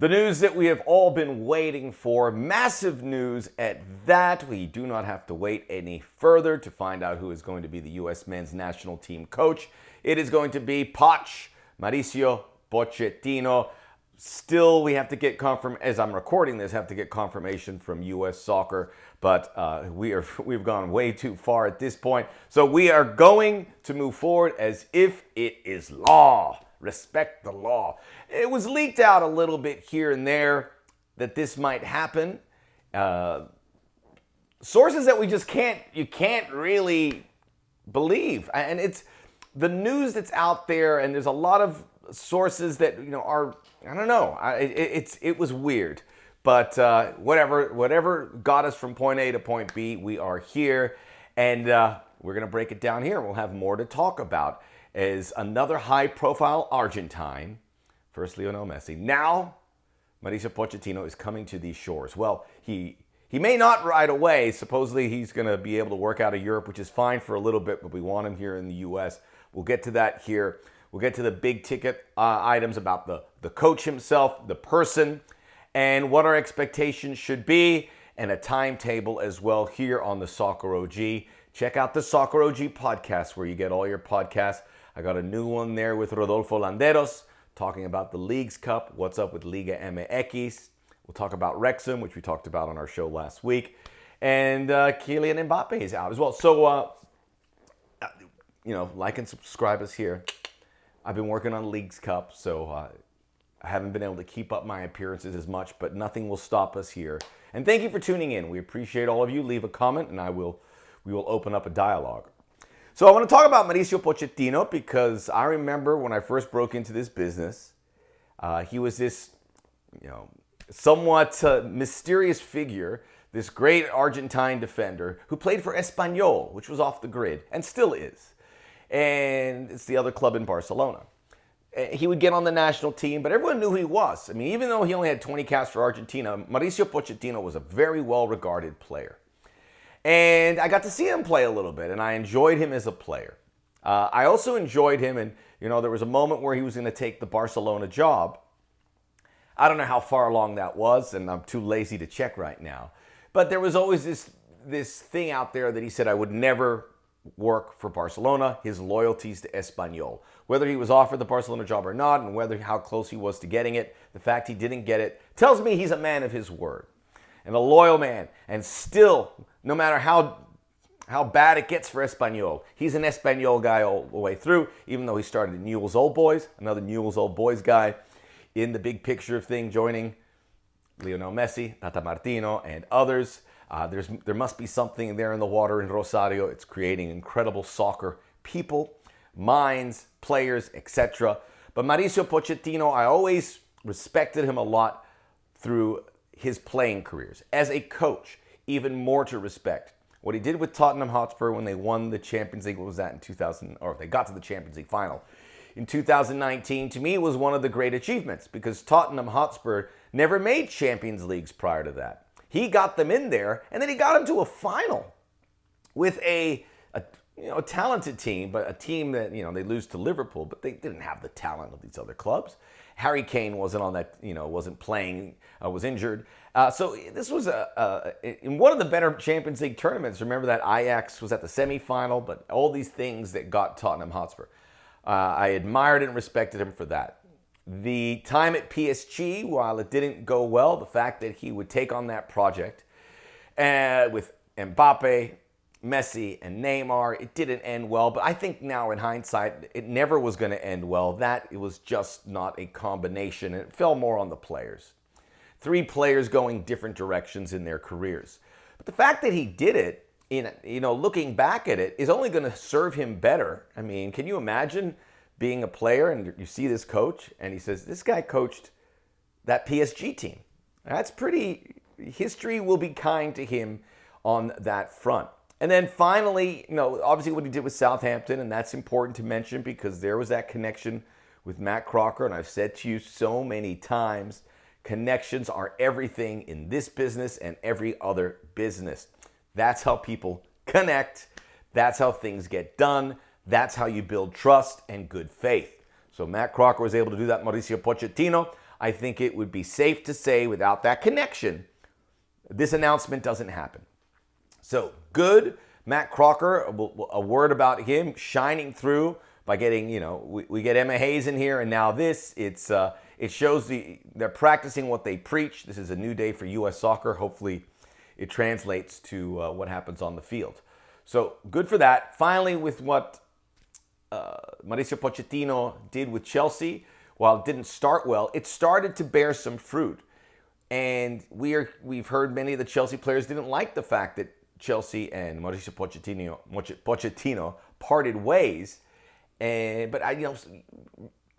The news that we have all been waiting for, massive news at that. We do not have to wait any further to find out who is going to be the U.S. men's national team coach. It is going to be Poch, Mauricio Pochettino. Still, we have to get as I'm recording this, have to get confirmation from U.S. Soccer, but we've gone way too far at this point. So we are going to move forward as if it is law. Respect the law. It was leaked out a little bit here and there that this might happen. Sources that you can't really believe. And it's the news that's out there, and there's a lot of sources that, are, I don't know. It was weird. But whatever got us from point A to point B, we are here. And we're going to break it down here. We'll have more to talk about. As another high-profile Argentine, first Lionel Messi, now Mauricio Pochettino is coming to these shores. Well, he may not right away. Supposedly he's going to be able to work out of Europe, which is fine for a little bit, but we want him here in the U.S. We'll get to that here. We'll get to the big-ticket items about the coach himself, the person, and what our expectations should be, and a timetable as well here on the Soccer OG. Check out the Soccer OG podcast where you get all your podcasts. I got a new one there with Rodolfo Landeros talking about the Leagues Cup, what's up with Liga MX. We'll talk about Wrexham, which we talked about on our show last week. And Kylian Mbappe is out as well. So, like and subscribe us here. I've been working on Leagues Cup, so I haven't been able to keep up my appearances as much, but nothing will stop us here. And thank you for tuning in. We appreciate all of you. Leave a comment, and we will open up a dialogue. So I want to talk about Mauricio Pochettino because I remember when I first broke into this business, he was this, somewhat mysterious figure, this great Argentine defender who played for Espanyol, which was off the grid, and still is. And it's the other club in Barcelona. He would get on the national team, but everyone knew who he was. I mean, even though he only had 20 caps for Argentina, Mauricio Pochettino was a very well-regarded player. And I got to see him play a little bit, and I enjoyed him as a player. I also enjoyed him, and there was a moment where he was going to take the Barcelona job. I don't know how far along that was, and I'm too lazy to check right now. But there was always this thing out there that he said I would never work for Barcelona, his loyalties to Espanyol. Whether he was offered the Barcelona job or not, and how close he was to getting it, the fact he didn't get it tells me he's a man of his word. And a loyal man, and still, no matter how bad it gets for Espanyol, he's an Espanyol guy all the way through, even though he started at Newell's Old Boys, another Newell's Old Boys guy in the big picture of thing, joining Lionel Messi, Tata Martino, and others. There must be something there in the water in Rosario. It's creating incredible soccer people, minds, players, etc. But Mauricio Pochettino, I always respected him a lot through his playing careers. As a coach, even more to respect. What he did with Tottenham Hotspur when they won the Champions League, what was that in 2000, or they got to the Champions League final in 2019, to me was one of the great achievements because Tottenham Hotspur never made Champions Leagues prior to that. He got them in there, and then he got them to a final with a talented team, but a team that, they lose to Liverpool, but they didn't have the talent of these other clubs. Harry Kane wasn't on that, wasn't playing, was injured. So this was in one of the better Champions League tournaments. Remember that Ajax was at the semifinal, but all these things that got Tottenham Hotspur. I admired and respected him for that. The time at PSG, while it didn't go well, the fact that he would take on that project with Mbappe, Messi, and Neymar, it didn't end well. But I think now in hindsight, it never was going to end well. It was just not a combination. It fell more on the players. 3 players going different directions in their careers. But the fact that he did it, looking back at it, is only going to serve him better. I mean, can you imagine being a player and you see this coach and he says, this guy coached that PSG team. That's pretty, history will be kind to him on that front. And then finally, obviously what he did with Southampton, and that's important to mention because there was that connection with Matt Crocker, and I've said to you so many times, connections are everything in this business and every other business. That's how people connect. That's how things get done. That's how you build trust and good faith. So Matt Crocker was able to do that. Mauricio Pochettino, I think it would be safe to say without that connection, this announcement doesn't happen. So good, Matt Crocker, a word about him shining through by getting, we get Emma Hayes in here, and now this, it shows they're practicing what they preach. This is a new day for U.S. soccer. Hopefully it translates to what happens on the field. So good for that. Finally, with what Mauricio Pochettino did with Chelsea, while it didn't start well, it started to bear some fruit. And we've heard many of the Chelsea players didn't like the fact that Chelsea and Mauricio Pochettino parted ways. But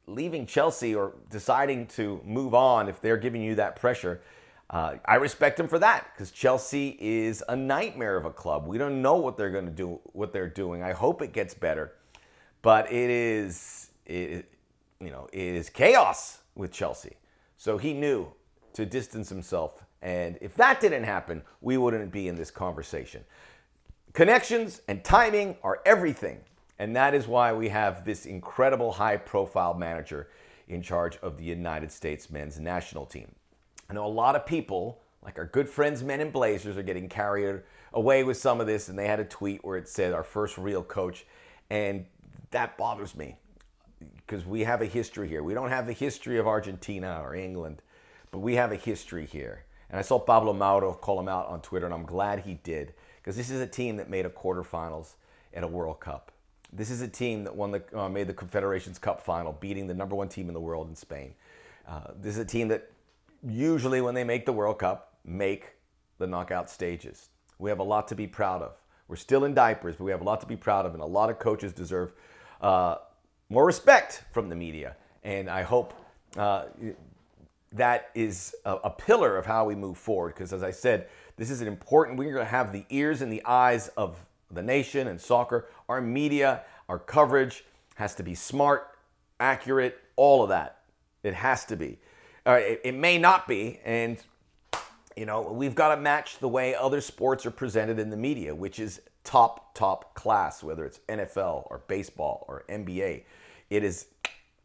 leaving Chelsea or deciding to move on if they're giving you that pressure, I respect them for that, because Chelsea is a nightmare of a club. We don't know what they're going to do, what they're doing. I hope it gets better, but it is chaos with Chelsea. So he knew to distance himself, and if that didn't happen, we wouldn't be in this conversation. Connections and timing are everything, and that is why we have this incredible high-profile manager in charge of the United States men's national team. I know a lot of people, like our good friends Men in Blazers, are getting carried away with some of this, and they had a tweet where it said, our first real coach, and that bothers me because we have a history here. We don't have the history of Argentina or England, but we have a history here. And I saw Pablo Mauro call him out on Twitter, and I'm glad he did, because this is a team that made a quarterfinals at a World Cup. This is a team that made the Confederations Cup final, beating the number one team in the world in Spain. This is a team that usually when they make the World Cup, make the knockout stages. We have a lot to be proud of. We're still in diapers, but we have a lot to be proud of, and a lot of coaches deserve more respect from the media. And I hope that is a pillar of how we move forward, because as I said, this is an important, we're going to have the ears and the eyes of the nation and soccer. Our media, our coverage has to be smart, accurate, all of that. It has to be. It may not be, and we've got to match the way other sports are presented in the media, which is top class, whether it's NFL or baseball or NBA. It is,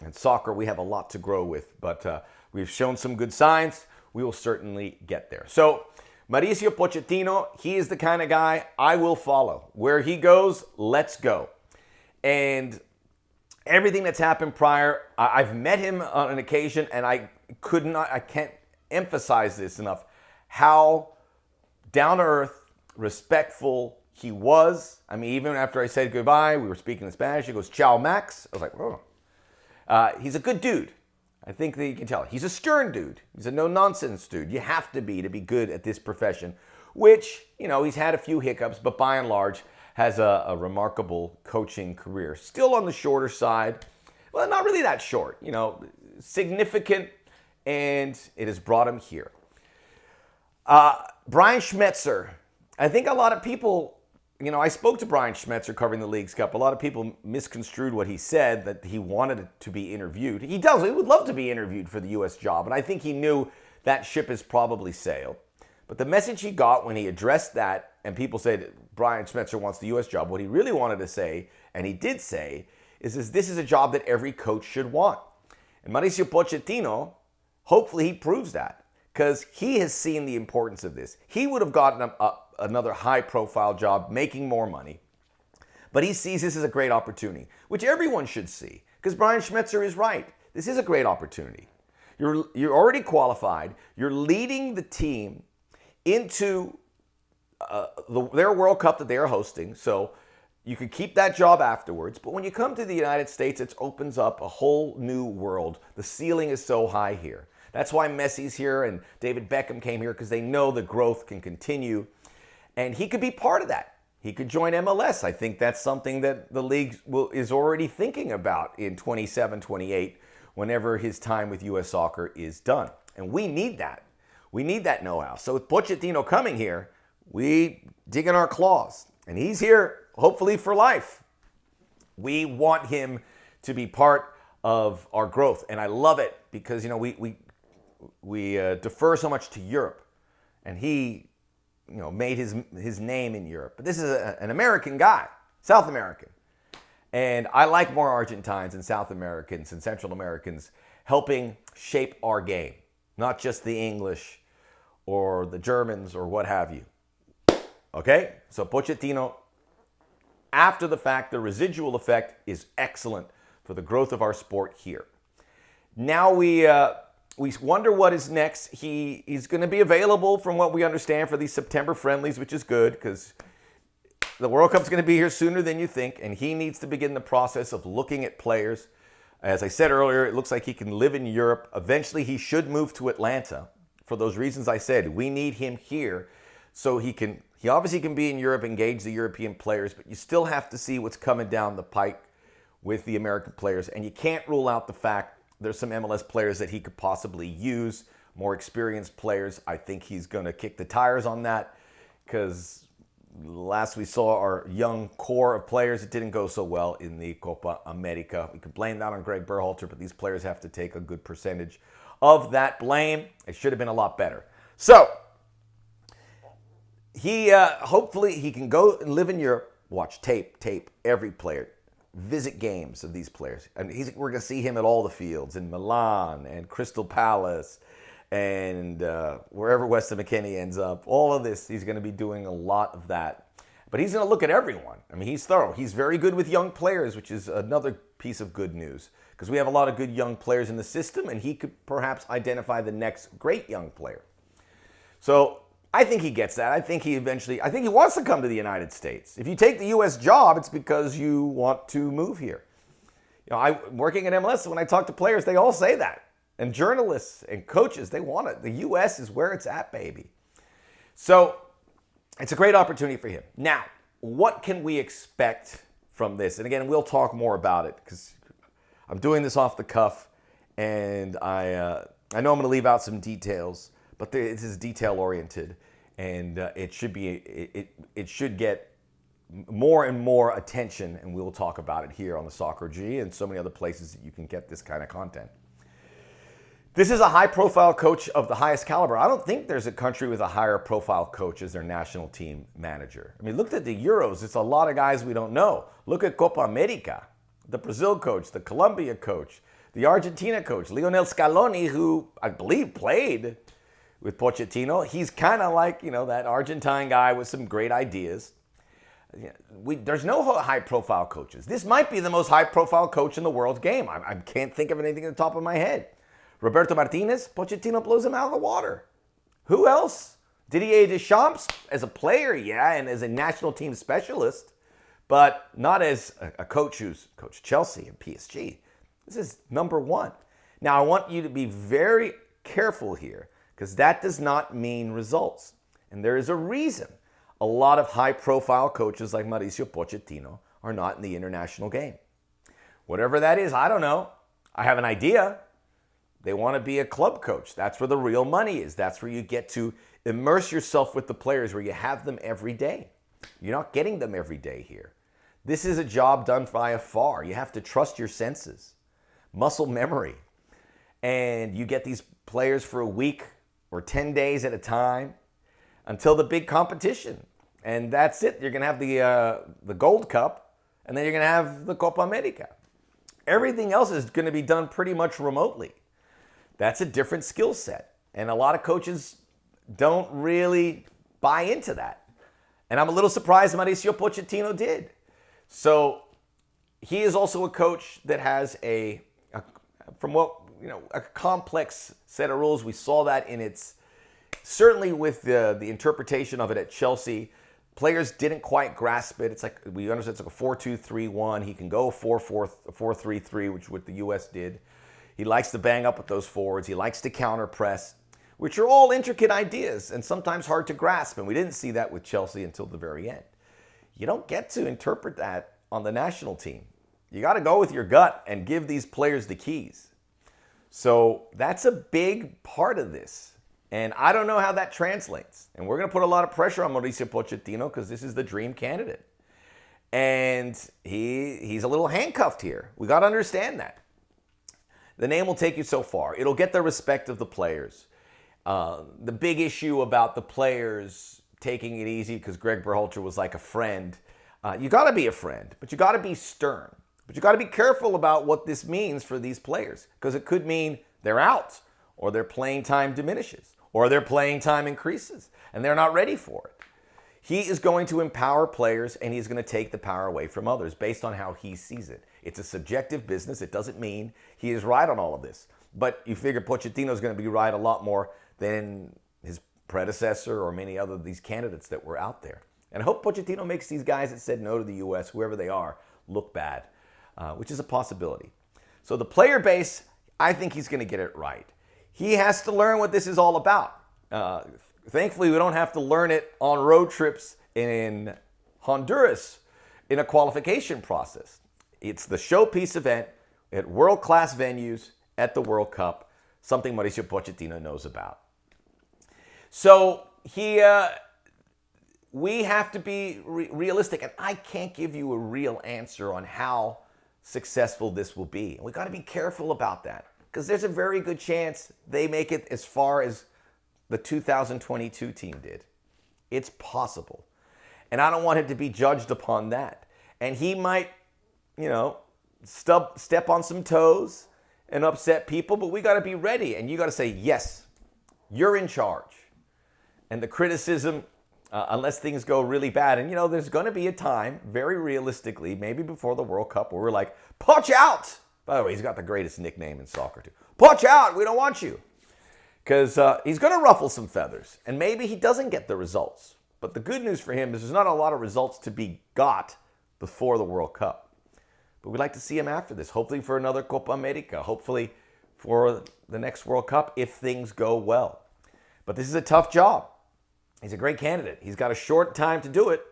and soccer, we have a lot to grow with, but we've shown some good signs. We will certainly get there. So Mauricio Pochettino, he is the kind of guy I will follow. Where he goes, let's go. And everything that's happened prior, I've met him on an occasion, and I can't emphasize this enough, how down-to-earth, respectful he was. I mean, even after I said goodbye, we were speaking in Spanish, he goes, "Ciao, Max." I was like, oh. He's a good dude. I think that you can tell. He's a stern dude. He's a no-nonsense dude. You have to be good at this profession, which, he's had a few hiccups, but by and large has a remarkable coaching career. Still on the shorter side. Well, not really that short. Significant, and it has brought him here. Brian Schmetzer. I think a lot of people, I spoke to Brian Schmetzer covering the Leagues Cup. A lot of people misconstrued what he said, that he wanted to be interviewed. He does. He would love to be interviewed for the U.S. job, and I think he knew that ship has probably sailed. But the message he got when he addressed that, and people said Brian Schmetzer wants the U.S. job, what he really wanted to say, and he did say, is this is a job that every coach should want. And Mauricio Pochettino, hopefully he proves that, because he has seen the importance of this. He would have gotten another high-profile job, making more money. But he sees this as a great opportunity, which everyone should see, because Brian Schmetzer is right. This is a great opportunity. You're already qualified. You're leading the team into their World Cup that they are hosting, so you could keep that job afterwards. But when you come to the United States, it opens up a whole new world. The ceiling is so high here. That's why Messi's here and David Beckham came here, because they know the growth can continue. And he could be part of that. He could join MLS. I think that's something that the league is already thinking about in 27, 28, whenever his time with U.S. Soccer is done. And we need that. We need that know-how. So with Pochettino coming here, we dig in our claws. And he's here, hopefully, for life. We want him to be part of our growth. And I love it because, we defer so much to Europe. And he made his name in Europe. But this is an American guy, South American. And I like more Argentines and South Americans and Central Americans helping shape our game, not just the English or the Germans or what have you. Okay? So Pochettino, after the fact, the residual effect is excellent for the growth of our sport here. Now we wonder what is next. He's going to be available, from what we understand, for these September friendlies, which is good because the World Cup's going to be here sooner than you think, and he needs to begin the process of looking at players. As I said earlier, it looks like he can live in Europe. Eventually, he should move to Atlanta for those reasons I said. We need him here so he obviously can be in Europe, engage the European players, but you still have to see what's coming down the pike with the American players, and you can't rule out the fact there's some MLS players that he could possibly use, more experienced players. I think he's going to kick the tires on that because last we saw our young core of players, it didn't go so well in the Copa America. We could blame that on Greg Berhalter, but these players have to take a good percentage of that blame. It should have been a lot better. So he hopefully he can go and live in Europe, watch tape every player, visit games of these players. And we're going to see him at all the fields in Milan and Crystal Palace and wherever Weston McKennie ends up. All of this, he's going to be doing a lot of that. But he's going to look at everyone. I mean, he's thorough. He's very good with young players, which is another piece of good news because we have a lot of good young players in the system, and he could perhaps identify the next great young player. So I think he gets that. I think he wants to come to the United States. If you take the U.S. job, it's because you want to move here. You know, working at MLS, when I talk to players, they all say that. And journalists and coaches, they want it. The U.S. is where it's at, baby. So it's a great opportunity for him. Now, what can we expect from this? And again, we'll talk more about it because I'm doing this off the cuff, and I know I'm going to leave out some details, but this is detail-oriented, and it should get more and more attention, and we'll talk about it here on the Soccer G and so many other places that you can get this kind of content. This is a high-profile coach of the highest caliber. I don't think there's a country with a higher-profile coach as their national team manager. I mean, look at the Euros. It's a lot of guys we don't know. Look at Copa America, the Brazil coach, the Colombia coach, the Argentina coach, Lionel Scaloni, who I believe played with Pochettino. He's kind of like, that Argentine guy with some great ideas. There's no high-profile coaches. This might be the most high-profile coach in the world's game. I can't think of anything at the top of my head. Roberto Martinez, Pochettino blows him out of the water. Who else? Didier Deschamps, as a player, yeah, and as a national team specialist, but not as a coach who's coached Chelsea and PSG. This is number one. Now, I want you to be very careful here because that does not mean results. And there is a reason a lot of high-profile coaches like Mauricio Pochettino are not in the international game. Whatever that is, I don't know. I have an idea. They want to be a club coach. That's where the real money is. That's where you get to immerse yourself with the players, where you have them every day. You're not getting them every day here. This is a job done by afar. You have to trust your senses, muscle memory. And you get these players for a week or 10 days at a time until the big competition. And that's it. You're going to have the Gold Cup, and then you're going to have the Copa America. Everything else is going to be done pretty much remotely. That's a different skill set. And a lot of coaches don't really buy into that. And I'm a little surprised Mauricio Pochettino did. So he is also a coach that has a complex set of rules. We saw that certainly with the interpretation of it at Chelsea. Players didn't quite grasp it. It's like, we understand it's like a 4-2-3-1. He can go 4-4-3-3, which is what the U.S. did. He likes to bang up with those forwards. He likes to counter press, which are all intricate ideas and sometimes hard to grasp. And we didn't see that with Chelsea until the very end. You don't get to interpret that on the national team. You got to go with your gut and give these players the keys. So that's a big part of this. And I don't know how that translates. And we're going to put a lot of pressure on Mauricio Pochettino because this is the dream candidate. And he's a little handcuffed here. We got to understand that. The name will take you so far. It'll get the respect of the players. The big issue about the players taking it easy because Greg Berhalter was like a friend, You got to be a friend, but you got to be stern. But you got to be careful about what this means for these players, because it could mean they're out, or their playing time diminishes, or their playing time increases, and they're not ready for it. He is going to empower players, and he's going to take the power away from others based on how he sees it. It's a subjective business. It doesn't mean he is right on all of this. But you figure Pochettino is going to be right a lot more than his predecessor or many other of these candidates that were out there. And I hope Pochettino makes these guys that said no to the U.S., whoever they are, look bad, which is a possibility. So the player base, I think he's going to get it right. He has to learn what this is all about. Thankfully, we don't have to learn it on road trips in Honduras in a qualification process. It's the showpiece event at world-class venues at the World Cup, something Mauricio Pochettino knows about. So we have to be realistic, and I can't give you a real answer on how successful this will be. And we got to be careful about that, because there's a very good chance they make it as far as the 2022 team did. It's possible. And I don't want him to be judged upon that. And he might, step on some toes and upset people, but we got to be ready. And you got to say, yes, you're in charge. And the criticism, unless things go really bad, and there's going to be a time, very realistically, maybe before the World Cup, where we're like, Poch out! By the way, he's got the greatest nickname in soccer, too. Poch out! We don't want you. Because he's going to ruffle some feathers, and maybe he doesn't get the results. But the good news for him is there's not a lot of results to be got before the World Cup. But we'd like to see him after this, hopefully for another Copa America, hopefully for the next World Cup if things go well. But this is a tough job. He's a great candidate. He's got a short time to do it,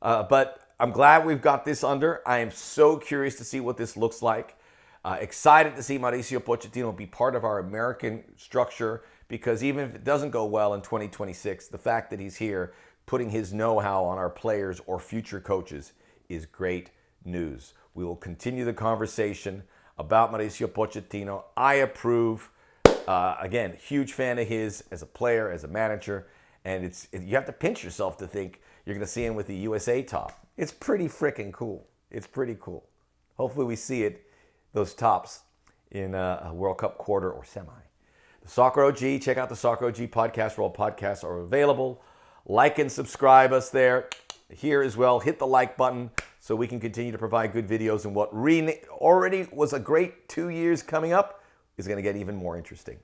but I'm glad we've got this under. I am so curious to see what this looks like. Excited to see Mauricio Pochettino be part of our American structure, because even if it doesn't go well in 2026, the fact that he's here putting his know-how on our players or future coaches is great news. We will continue the conversation about Mauricio Pochettino. I approve. Again, huge fan of his as a player, as a manager, and you have to pinch yourself to think you're going to see him with the USA top. It's pretty freaking cool. It's pretty cool. Hopefully we see those tops in a World Cup quarter or semi. The Soccer OG, check out the Soccer OG podcast where all podcasts are available. Like and subscribe us there. Here as well, hit the like button so we can continue to provide good videos, and what already was a great 2 years coming up is going to get even more interesting.